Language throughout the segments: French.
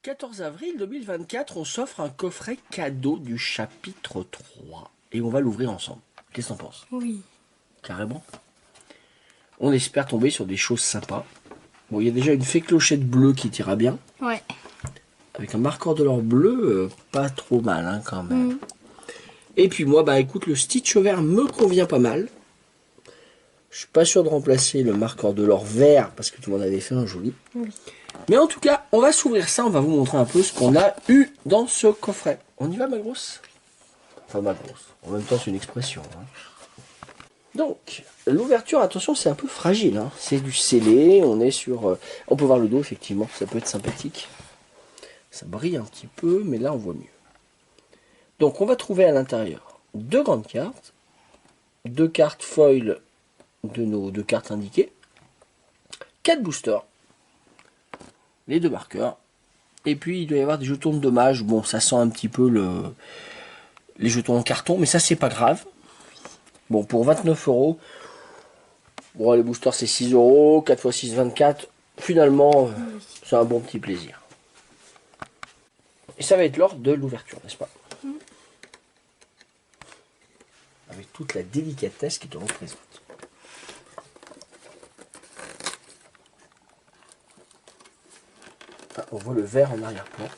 14 avril 2024, on s'offre un coffret cadeau du chapitre 3. Et on va l'ouvrir ensemble. Qu'est-ce que t'en penses? Oui. Carrément. On espère tomber sur des choses sympas. Bon, il y a déjà une fée clochette bleue qui t'ira bien. Ouais. Avec un marqueur de l'or bleu, pas trop mal hein, quand même. Et puis moi, bah écoute, le Stitch vert me convient pas mal. Je suis pas sûr de remplacer le marqueur de l'or vert parce que tu m'en avais fait un joli. Oui. Mais en tout cas, on va s'ouvrir ça, on va vous montrer un peu ce qu'on a eu dans ce coffret. On y va ma grosse? Enfin ma grosse, en même temps c'est une expression. Hein. Donc, l'ouverture, attention, c'est un peu fragile. Hein. C'est du scellé, on est sur... on peut voir le dos, effectivement, ça peut être sympathique. Ça brille un petit peu, mais là on voit mieux. Donc on va trouver à l'intérieur deux grandes cartes, deux cartes foil de nos deux cartes indiquées, quatre boosters, les deux marqueurs, et puis il doit y avoir des jetons de dommages. Bon, ça sent un petit peu les jetons en carton, mais ça c'est pas grave. Bon, pour 29 €, bon, les boosters c'est 6 €, 4 x 6, 24. Finalement, c'est un bon petit plaisir. Et ça va être lors de l'ouverture, n'est-ce pas? Avec toute la délicatesse qui te représente. Ah, on voit le vert en arrière-plan.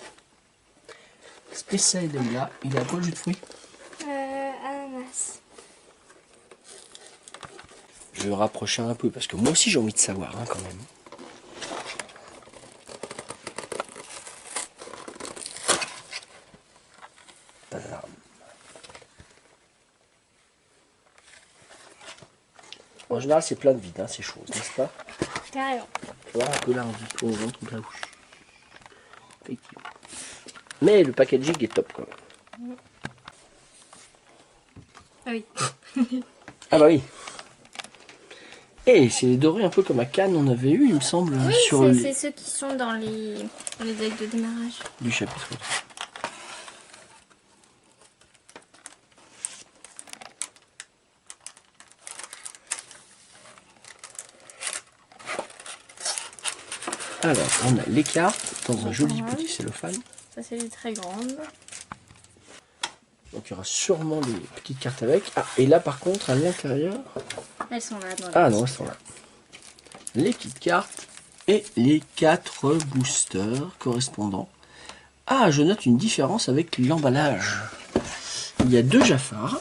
Spécial est là, il a quoi le jus de fruits? Ananas. Je vais me rapprocher un peu parce que moi aussi j'ai envie de savoir hein, quand même. Tadam. En général c'est plein de vide, hein, ces choses, n'est-ce pas? Carrément. Tu vois un peu là un petit peu au ventre de la bouche. Effectivement. Mais le packaging est top quand même. Ah oui. Ah bah oui. Et c'est doré un peu comme à Cannes on avait eu il me semble Oui, sur c'est ceux qui sont dans les decks de démarrage. du chapitre. Alors on a les cartes dans un joli petit cellophane. Ça c'est les très grandes. Donc il y aura sûrement des petites cartes avec. Ah et là par contre à l'intérieur. Elles sont là dans les Ah non elles sont là. Les petites cartes et les 4 boosters correspondants. Ah, je note une différence avec l'emballage. Il y a 2 Jafar,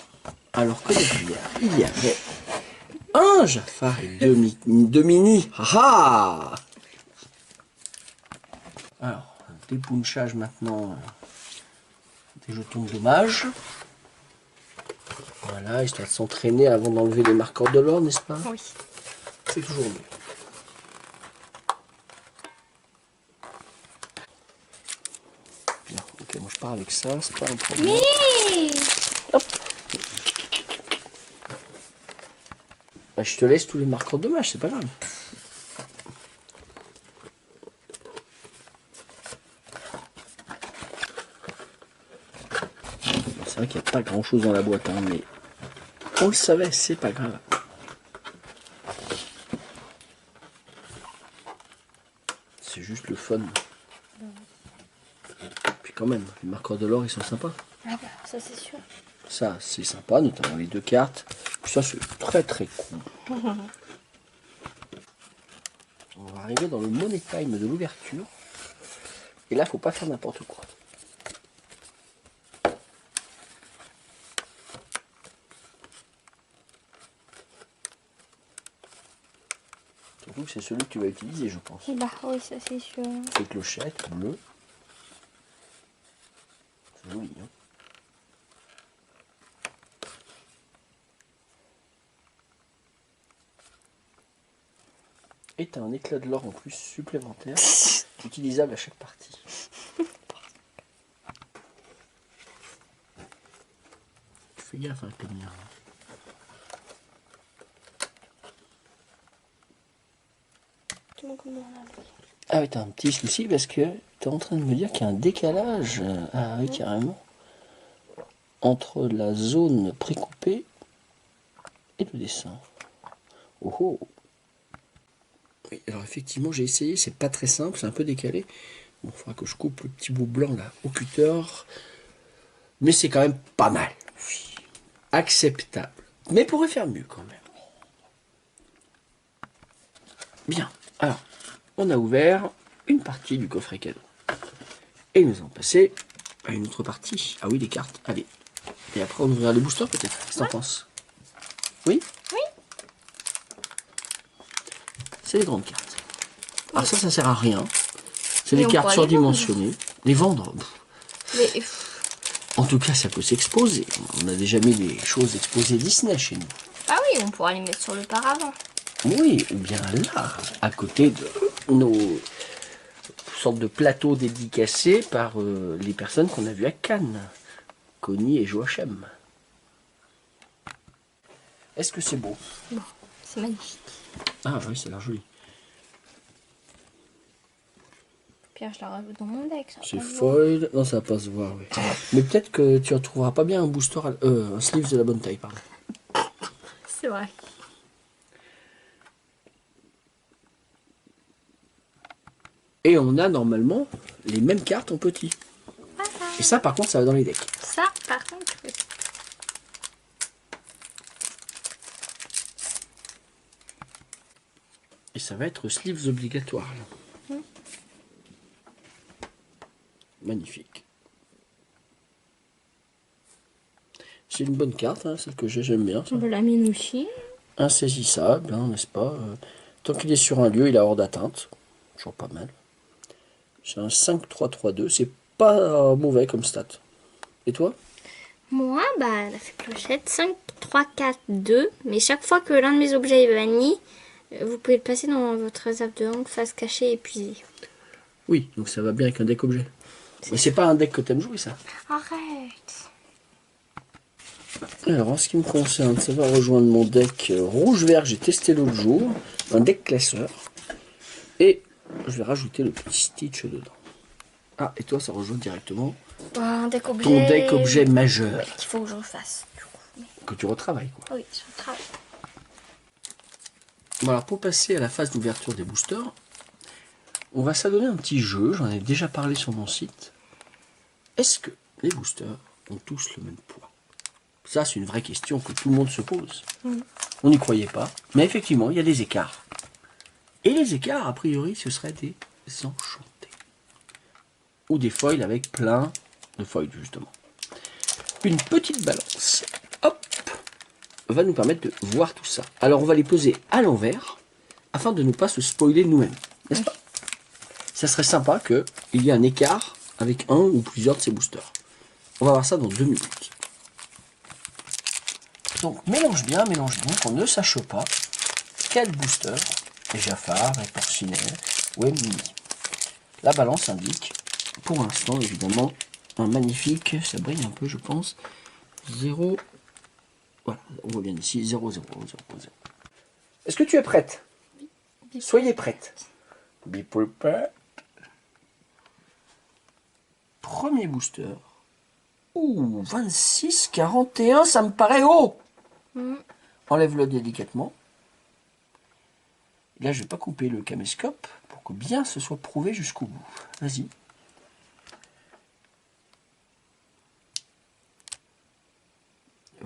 alors que derrière, il y avait un Jafar et deux mini. Ah, alors, dépunchage maintenant des jetons de dommage. Voilà, histoire de s'entraîner avant d'enlever les marqueurs de l'or, n'est-ce pas? Oui. C'est toujours mieux. Bien, ok, moi je pars avec ça, c'est pas un problème. Mais Hop. Bah, je te laisse tous les marqueurs de dommage, c'est pas grave. C'est vrai qu'il n'y a pas grand chose dans la boîte, hein, mais on le savait, c'est pas grave. C'est juste le fun. Puis quand même, les marqueurs de l'or, ils sont sympas. ah bah, ça c'est sûr. Ça, c'est sympa, notamment les deux cartes. Puis ça, c'est très très cool. On va arriver dans le money time de l'ouverture. Et là, faut pas faire n'importe quoi. Surtout que c'est celui que tu vas utiliser, je pense. Bah oui, ça c'est sûr. Les clochettes bleues. C'est joli, hein. Et t'as un éclat de l'or en plus supplémentaire, utilisable à chaque partie. Fais gaffe avec le mien. Ah oui, t'as un petit souci parce que t'es en train de me dire qu'il y a un décalage, ah oui carrément, entre la zone précoupée et le dessin. Oh oh. Oui, alors effectivement j'ai essayé, c'est pas très simple, c'est un peu décalé. Bon, il faudra que je coupe le petit bout blanc là au cutter. Mais c'est quand même pas mal. Acceptable. Mais pourrait faire mieux quand même. Bien. Alors, on a ouvert une partie du coffret cadeau. Et nous allons passer à une autre partie. Ah oui, les cartes. Allez. Et après, on ouvrira les boosters peut-être. Qu'est-ce que t'en penses? Oui? Oui. C'est les grandes cartes. Alors ça sert à rien. C'est Mais des on cartes pourra les surdimensionnées. Les vendre? Mais En tout cas, ça peut s'exposer. On a déjà mis des choses exposées Disney chez nous. ah oui, on pourra les mettre sur le paravent. Oui, ou bien là, à côté de nos sortes de plateaux dédicacés par les personnes qu'on a vues à Cannes. Connie et Joachim. Est-ce que c'est beau? Bon, c'est magnifique. Ah oui, ça a l'air joli. Pierre, je la rajoute dans mon deck. Ça va C'est pas se voir. foil. Non, ça va pas se voir, oui. Mais peut-être que tu retrouveras pas bien un booster, un sleeve de la bonne taille, pardon. C'est vrai. Et on a normalement les mêmes cartes en petit. Et ça, par contre, ça va dans les decks. Ça, par contre, oui. Et ça va être sleeves obligatoires. Là. Magnifique. C'est une bonne carte, hein, celle que j'aime bien. Ça. On peut la mine aussi. Insaisissable, hein, n'est-ce pas? Tant qu'il est sur un lieu, il est hors d'atteinte. Toujours pas mal. C'est un 5-3-3-2. C'est pas mauvais comme stat. Et toi? Moi, bah, la clochette 5, 3, 4, 2. Mais chaque fois que l'un de mes objets est banni, vous pouvez le passer dans votre réserve de hank, face cachée, épuisée. Oui, donc ça va bien avec un deck objet. Mais c'est pas un deck que t'aimes jouer, ça. Arrête. Alors, en ce qui me concerne, ça va rejoindre mon deck rouge-vert. J'ai testé l'autre jour. Un deck classeur. Et je vais rajouter le petit Stitch dedans. Ah, et toi, ça rejoint directement Un deck objet. ton deck objet majeur. Ouais, qu'il faut que je refasse. Du coup. Que tu retravailles, quoi. Oui, je travaille. Bon, alors, pour passer à la phase d'ouverture des boosters, on va s'adonner un petit jeu. J'en ai déjà parlé sur mon site. Est-ce que les boosters ont tous le même poids? Ça, c'est une vraie question que tout le monde se pose. On n'y croyait pas. Mais effectivement, il y a des écarts. Et les écarts, a priori, ce seraient des enchantés. Ou des foils avec plein de foils, justement. Une petite balance, hop, va nous permettre de voir tout ça. Alors, on va les poser à l'envers, afin de ne pas se spoiler nous-mêmes. N'est-ce pas? Ça serait sympa qu'il y ait un écart avec un ou plusieurs de ces boosters. On va voir ça dans 2 minutes. Donc, mélange bien, qu'on ne sache pas quel booster est Jafar, est Porcinet ou est Mini. La balance indique, pour l'instant, évidemment, un magnifique, ça brille un peu, je pense, 0, voilà, on voit bien ici, 0, 0, 0, 0. Est-ce que tu es prête? Soyez prête. Be prepared. Premier booster. Ouh, 26, 41, ça me paraît haut. Enlève-le délicatement. Là, je vais pas couper le caméscope pour que bien ce soit prouvé jusqu'au bout. Vas-y.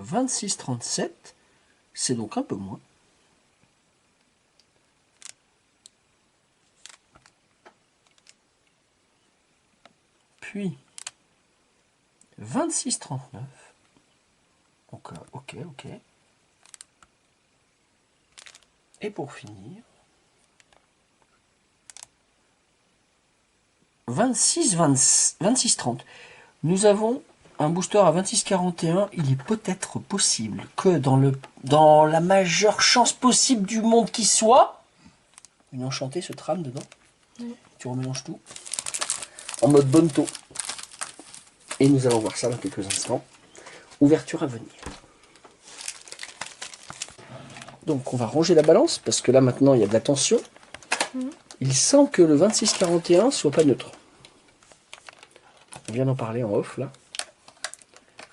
« 26,37 », c'est donc un peu moins. Puis 26,39. Donc, ok. Et pour finir, 26,30. Nous avons un booster à 26,41. Il est peut-être possible que dans la majeure chance possible du monde qui soit, une enchantée se trame dedans. Tu remélanges tout en mode bonneto. Et nous allons voir ça dans quelques instants. Ouverture à venir. Donc on va ranger la balance parce que là maintenant il y a de la tension. Il semble que le 26,41 soit pas neutre. On vient d'en parler en off là.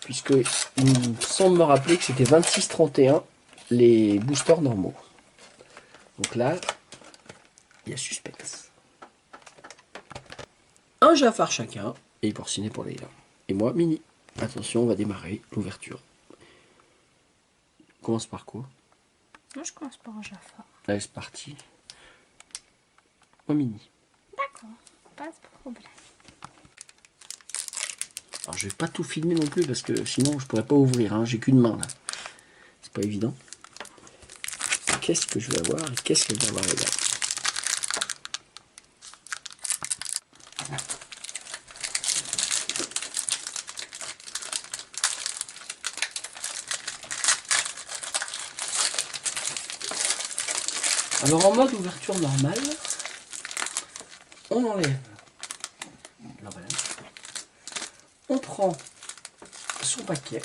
Puisque il me semble me rappeler que c'était 26,31 les boosters normaux. Donc là, il y a suspense. un Jafar chacun, et Porcinet pour Leïla. Et moi, Mini. Attention, on va démarrer l'ouverture. On commence par quoi? Moi, je commence par un Jafar. Allez, c'est parti. Moi, Mini. D'accord, pas de problème. Alors, je vais pas tout filmer non plus, parce que sinon, je pourrais pas ouvrir. Hein. J'ai qu'une main, là. C'est pas évident. Qu'est-ce que je vais avoir et qu'est-ce que je vais avoir là? Alors en mode ouverture normale, on enlève l'emballage, on prend son paquet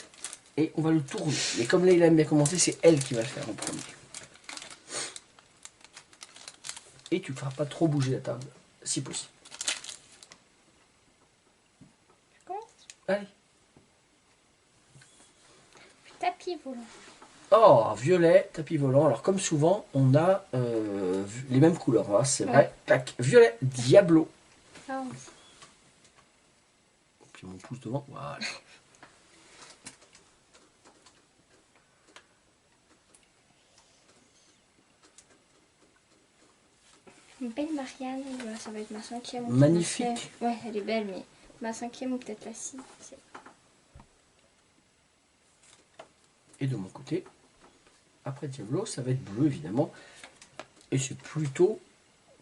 et on va le tourner. Mais comme là il a bien commencé, c'est elle qui va le faire en premier. Et tu ne feras pas trop bouger la table, si possible. Je commence. Allez. Tapis volant. Oh, violet, tapis volant. Alors comme souvent, on a les mêmes couleurs. Hein, c'est vrai. Tac. Violet, Diablo. Ah, Puis mon pouce devant. Voilà. une belle Marianne. Voilà, ça va être ma 5e. Magnifique. Ouais, elle est belle, mais ma 5e ou peut-être la 6. Et de mon côté, après Diablo, ça va être bleu évidemment. Et c'est plutôt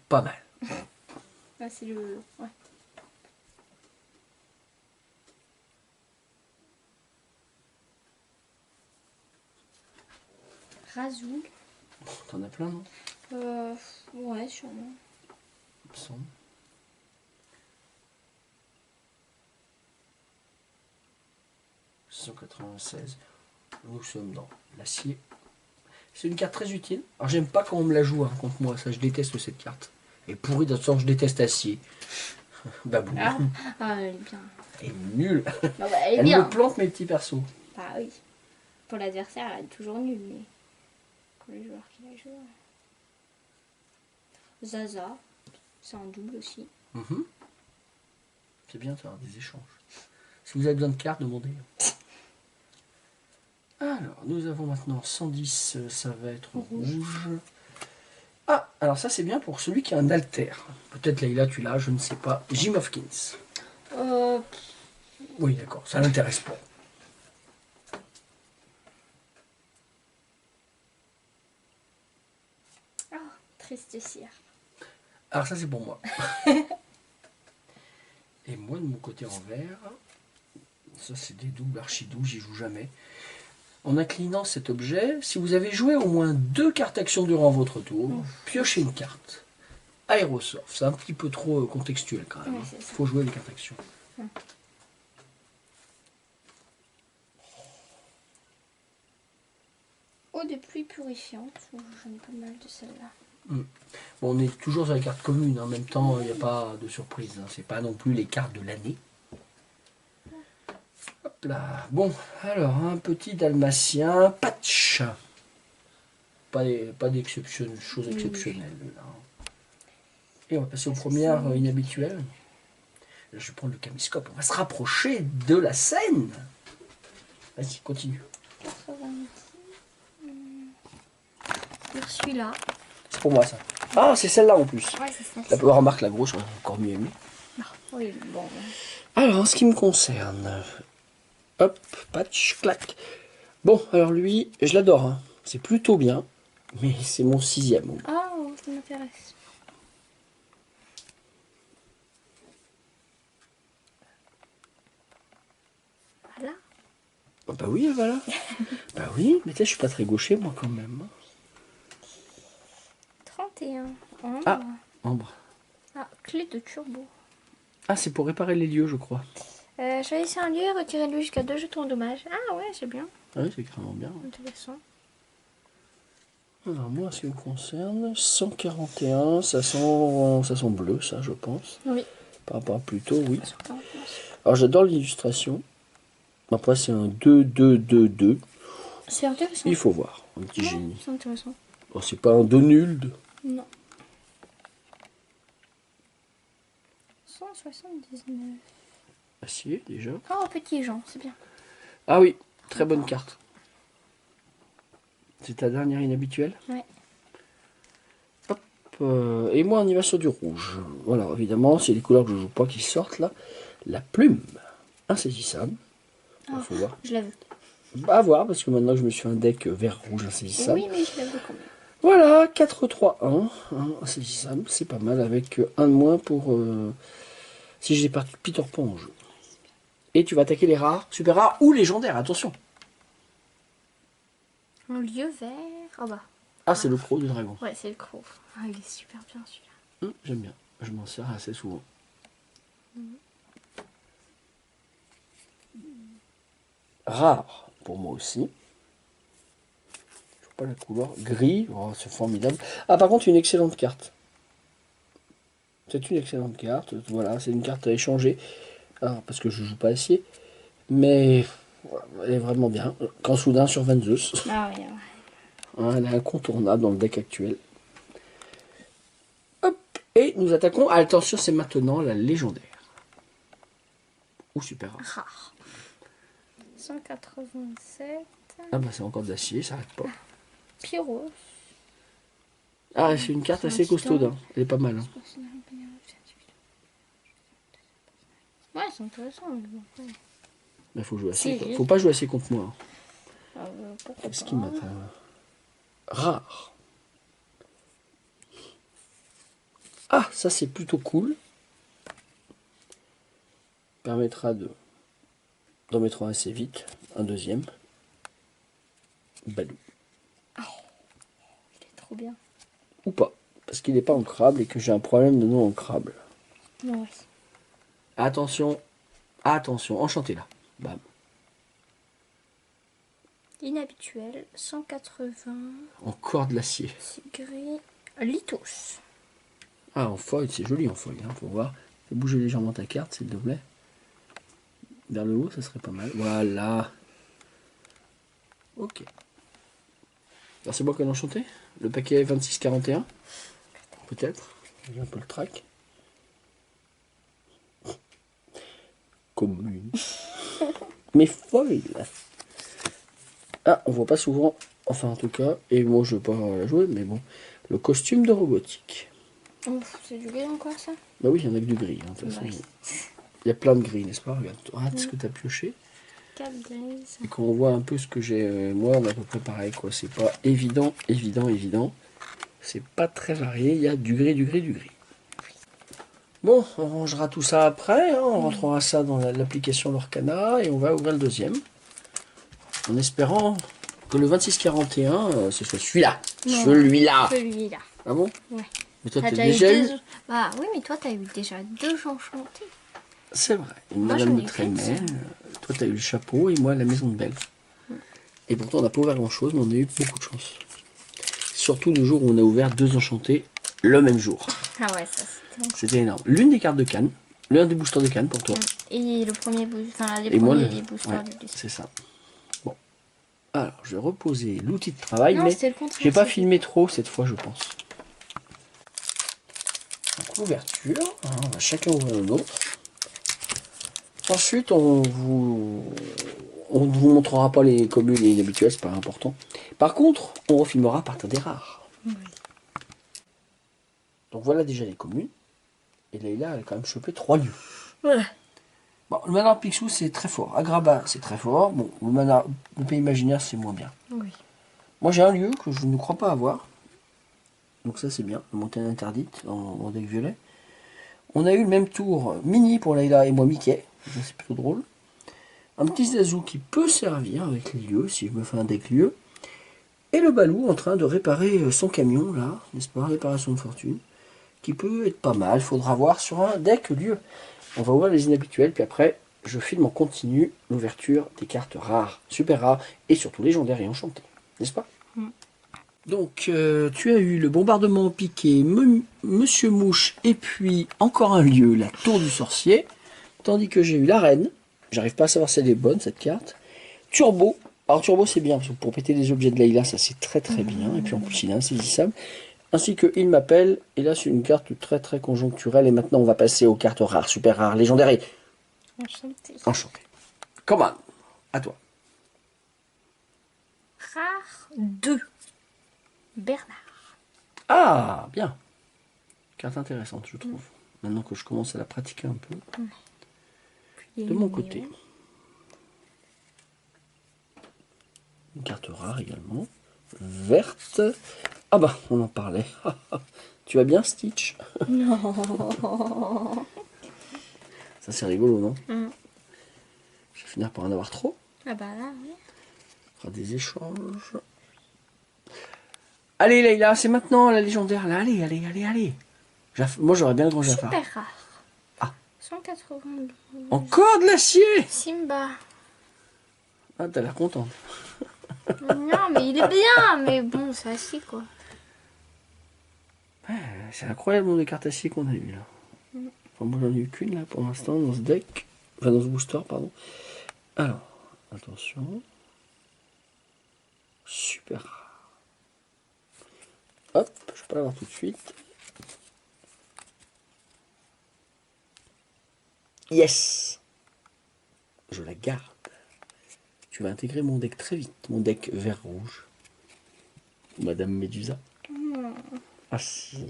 pas mal. Ah, c'est le... Ouais. Razoul. T'en as plein, non? Ouais, sûrement. Il me semble. « 196. Nous sommes dans l'acier. C'est une carte très utile. Alors j'aime pas quand on me la joue hein, contre moi, ça je déteste cette carte. Elle est pourrie de toute façon, je déteste acier. Babou. Ah, elle est bien. Elle est nulle. Bah, elle est Elle bien. me plante mes petits persos. Bah oui. Pour l'adversaire, elle est toujours nulle, mais pour les joueurs qui la jouent. Zaza, c'est en double aussi. Mhm. C'est bien ça, des échanges. Si vous avez besoin de cartes, demandez. Alors, nous avons maintenant 110, ça va être rouge. Ah, alors ça c'est bien pour celui qui a un alter. Peut-être Leïla tu l'as, je ne sais pas. Jim Hopkins. Oui, d'accord, ça l'intéresse pas. Oh, triste cire. Alors ça c'est pour moi. Et moi de mon côté en vert, ça c'est des doubles archi-doux, j'y joue jamais. En inclinant cet objet, si vous avez joué au moins 2 cartes action durant votre tour, piochez une carte. Aérosurf, c'est un petit peu trop contextuel quand même. Ouais, Il c'est ça. faut jouer les cartes action. Eau de pluie purifiante. J'en ai pas mal de celles-là. Bon, on est toujours sur les cartes communes, en même temps il n'y a pas de surprise, hein. C'est pas non plus les cartes de l'année. Hop là. Bon, alors un petit dalmatien, patch. Pas d'exception, chose exceptionnelle là. Et on va passer aux premières inhabituelles. Là, je vais prendre le caméscope, on va se rapprocher de la scène. Vas-y, continue. 90. Pour celui-là. C'est pour moi ça. Ah, c'est celle-là en plus. Ouais, c'est ça. La remarque, la grosse, on a encore mieux aimé. Oui, bon. Alors, en ce qui me concerne, hop, patch, clac. Bon, alors lui, je l'adore. Hein. C'est plutôt bien, mais c'est mon 6e. Oh, ça m'intéresse. Voilà. Ah bah oui, voilà. Bah oui, mais là, je suis pas très gaucher, moi, quand même. 31. Ambre. Ah, ambre. Ah, clé de turbo. Ah, c'est pour réparer les lieux, je crois. Choisissez un lieu, retirez-lui jusqu'à 2 jetons dommages. Ah ouais, c'est bien. Ah oui, c'est carrément bien. Intéressant. Alors, moi, en ce qui me concerne, 141, ça sent bleu, ça, je pense. Oui. Par rapport à plus tôt, oui. 140. Alors, j'adore l'illustration. Après, c'est un 2-2-2-2. C'est intéressant. Il faut voir, un petit Ouais, génie. c'est intéressant. Oh, c'est pas un 2 nul. Non. 379. Acier, déjà. Oh, petit Jean, c'est bien. Ah oui, très bonne carte. C'est ta dernière inhabituelle? Ouais. Et moi, on y va sur du rouge. Voilà, évidemment, c'est les couleurs que je joue pas qui sortent là. La plume, insaisissable. Il faut voir. Je l'ai vu. Bah, à voir, parce que maintenant que je me suis fait un deck vert rouge insaisissable. Oui, mais je l'ai vu quand même. Voilà, 4-3-1. Insaisissable, c'est pas mal, avec un de moins pour si j'ai parti Peter Pan en jeu. Et tu vas attaquer les rares, super rares ou légendaires, attention. Un lieu vert. Oh bah. Ah, c'est le croc du dragon. Ouais, c'est le croc. Ah, il est super bien celui-là. J'aime bien, je m'en sers assez souvent. Rare pour moi aussi. Je vois pas la couleur. Gris, oh, c'est formidable. Ah, par contre, une excellente carte. C'est une excellente carte. Voilà, c'est une carte à échanger. Alors, parce que je joue pas acier. Mais elle est vraiment bien. Quand soudain sur Vanzeus. Ah oui, ouais. Elle est incontournable dans le deck actuel. Hop. Et nous attaquons. Attention, c'est maintenant la légendaire. Ou super rare. Rare. 187. Ah bah c'est encore de l'acier, ça arrête pas. Pyros. Ah, c'est une carte assez costaude. Hein. Elle est pas mal. Hein. Ouais, c'est intéressant. Mais bon, ouais. Mais faut jouer assez. Si, Faut pas jouer assez contre moi. Ah, pourquoi Qu'est-ce pas. qui m'attend? Rare. Ah, ça c'est plutôt cool. Permettra d'en mettre un assez vite. Un deuxième. Balou. Il est trop bien. Ou pas. Parce qu'il n'est pas ancrable et que j'ai un problème de non ancrable. Ouais. Attention. Attention. Enchanté là. Bam. Inhabituel. 180. Encore de l'acier. C'est gris. Lithos. Ah, en feuille, c'est joli en feuille. Hein, faut voir. Fais bouger légèrement ta carte, s'il te plaît. Vers le haut, ça serait pas mal. Voilà. Ok. Alors, c'est moi qui ai enchanté. Le paquet 26-41. Peut-être. J'ai un peu le track. Commune. Mais folle. Ah, on voit pas souvent. Enfin, en tout cas. Et moi, je veux pas la jouer, mais bon. Le costume de robotique. Oh, c'est du gris encore ça? Bah oui, il y en a que du gris. Hein, de toute façon. Ouais. Il y a plein de gris, n'est-ce pas? Regarde ce que tu as pioché. 4 grises. Et quand on voit un peu ce que j'ai, moi, on a à peu près pareil, quoi. C'est pas évident. C'est pas très varié. Il y a du gris, du gris, du gris. Bon, on rangera tout ça après. Hein. On rentrera ça dans l'application Lorcana et on va ouvrir le deuxième. En espérant que le 2641, ce soit celui-là. Non. Celui-là. Celui-là. Ah bon? Ouais. Mais toi, T'as t'as déjà eu? Bah oui, mais toi, t'as eu déjà 2 enchantés. C'est vrai. Une Moi, Madame j'en de ai Tremaine. qu'une Toi, t'as eu le chapeau et moi, la maison de Belle. Et pourtant, on n'a pas ouvert grand-chose, mais on a eu beaucoup de chance. Surtout le jour où on a ouvert 2 enchantés le même jour. Ah ouais, ça c'était bon. C'était énorme. L'une des cartes de Cannes, l'un des boosters de Cannes pour toi. Et le premier enfin les Et moi, premiers boosters ouais, du dessin. c'est ça. Bon. Alors, je vais reposer l'outil de travail, Non, mais c'était le contraire. j'ai pas c'est- filmé trop cette fois, je pense. Donc, l'ouverture, hein, on va chacun ouvrir le nôtre. Ensuite, on ne vous montrera pas les communes et les inhabituelles, c'est pas important. Par contre, on refilmera à partir des rares. Oui. Donc voilà déjà les communes. Et Leïla, elle a quand même chopé 3 lieux. Ouais. Bon, le manoir Picsou, c'est très fort. Agrabah, c'est très fort. Bon, le pays imaginaire, c'est moins bien. Oui. Moi, j'ai un lieu que je ne crois pas avoir. Donc ça, c'est bien. La montagne interdite en deck violet. On a eu le même tour mini pour Leïla et moi Mickey. Ça, c'est plutôt drôle. Un petit Zazu qui peut servir avec les lieux, si je me fais un deck lieu. Et le Balou en train de réparer son camion, là, n'est-ce pas? Réparation de fortune. Qui peut être pas mal. Faudra voir sur un deck lieu. On va ouvrir les inhabituels, puis après, je filme en continu l'ouverture des cartes rares, super rares, et surtout légendaires et enchantées. N'est-ce pas? Donc, tu as eu le bombardement piqué, Monsieur Mouche, et puis encore un lieu, la tour du sorcier. Tandis que j'ai eu la reine. J'arrive pas à savoir si elle est bonne, cette carte. Turbo. Alors, Turbo, c'est bien, parce que pour péter les objets de Leïla, ça c'est très très bien. Et puis en plus, il est insaisissable. ainsi que Il m'appelle. Et là, c'est une carte très très conjoncturelle. Et maintenant, on va passer aux cartes rares, super rares, légendaires et Enchanté. enchantées. Comment? À toi. Rare 2. Bernard. Ah, bien. Carte intéressante, je trouve. Maintenant que je commence à la pratiquer un peu. De mon côté. Une carte rare également. Verte. Ah bah, on en parlait. Tu vas bien, Stitch? Non. Ça, c'est rigolo, non? Mm. Je vais finir par en avoir trop. Ah bah là, oui. On fera des échanges. Allez, Leïla, c'est maintenant la légendaire. Là, allez, allez, allez, allez. Moi, j'aurais bien le grand Jafar. Super rare. Ah. 192. Encore de l'acier! Simba. Ah, t'as l'air contente. Non, mais il est bien. Mais bon, c'est assis, quoi. Ouais, c'est incroyable le nombre de cartes acier qu'on a eu là. Enfin, moi, j'en ai eu qu'une là pour l'instant dans ce deck. Enfin, dans ce booster, pardon. Alors, attention. Super rare. Hop, je peux l'avoir tout de suite. Yes! Je la garde. Tu vas intégrer mon deck très vite. Mon deck vert-rouge. Madame Médusa. Ah si.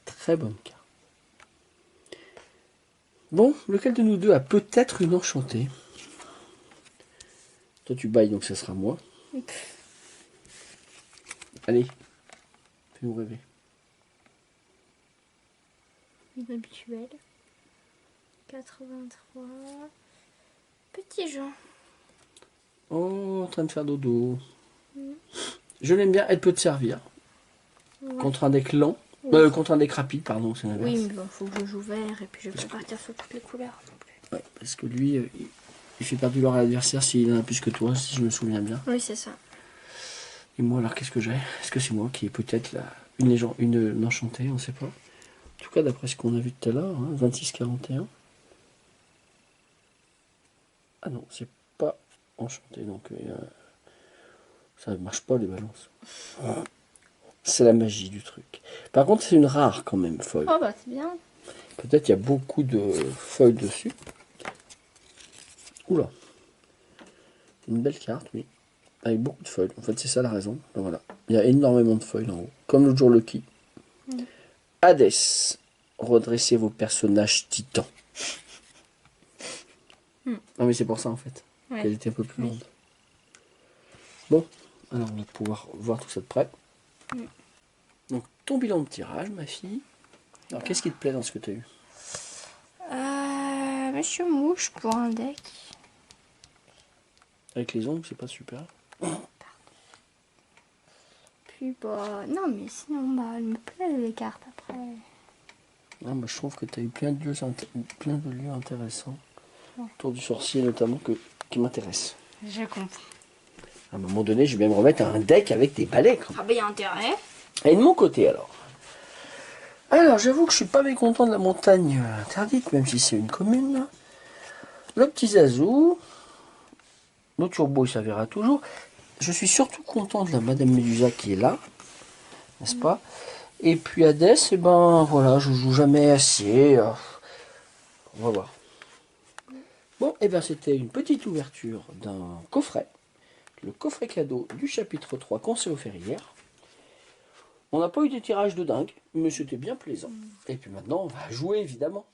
Très bonne carte. Bon, lequel de nous deux a peut-être une enchantée? Toi tu bailles donc ça sera moi. Allez, fais-nous rêver. Habituel. 83. Petit Jean. Oh, en train de faire dodo. Je l'aime bien, elle peut te servir. Ouais. Contre un deck lent. Contre un deck rapide, pardon, c'est l'inverse. Oui, mais bon, faut que je joue vert et puis je vais pas partir sur toutes les couleurs non plus. Ouais, parce que lui, il fait perdre leur adversaire s'il en a plus que toi, si je me souviens bien. Oui, c'est ça. Et moi, alors, qu'est-ce que j'ai? Est-ce que c'est moi qui ai peut-être une légende, une enchantée? On ne sait pas. En tout cas, d'après ce qu'on a vu tout à l'heure, hein, 26-41. Ah non, c'est pas enchanté, donc ça ne marche pas les balances. C'est la magie du truc. Par contre, c'est une rare quand même, foil. Oh bah c'est bien. Peut-être il y a beaucoup de feuilles dessus. Oula. Une belle carte, oui. Avec beaucoup de feuilles. En fait, c'est ça la raison. Donc, voilà. Il y a énormément de feuilles en haut. Comme le jour Lucky. Hadès. Redressez vos personnages titans. Non mais c'est pour ça en fait. Ouais. Qu'elle était un peu plus longue. Bon, alors on va pouvoir voir tout ça de près. Donc ton bilan de tirage, ma fille. Alors qu'est-ce qui te plaît dans ce que tu as eu? Monsieur Mouche pour un deck. Avec les ongles, c'est pas super. Puis bah non mais sinon bah elle me plaît les cartes après. Ah, moi je trouve que tu as eu plein de lieux intéressants. Autour du sorcier notamment qui m'intéresse. Je comprends. À un moment donné, je vais me remettre à un deck avec des balais. Quand même. Ah bah il y a intérêt. Et de mon côté alors. Alors j'avoue que je suis pas mécontent de la montagne interdite, même si c'est une commune. Le petit Zazou. Le turbo, il s'avérera toujours. Je suis surtout content de la Madame Médusa qui est là. N'est-ce pas? Et puis Hadès, et ben voilà, je joue jamais assez. On va voir. Bon, et ben c'était une petite ouverture d'un coffret. Le coffret cadeau du chapitre 3 qu'on s'est offert hier. On n'a pas eu des tirages de dingue, mais c'était bien plaisant. Et puis maintenant, on va jouer évidemment.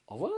Au revoir.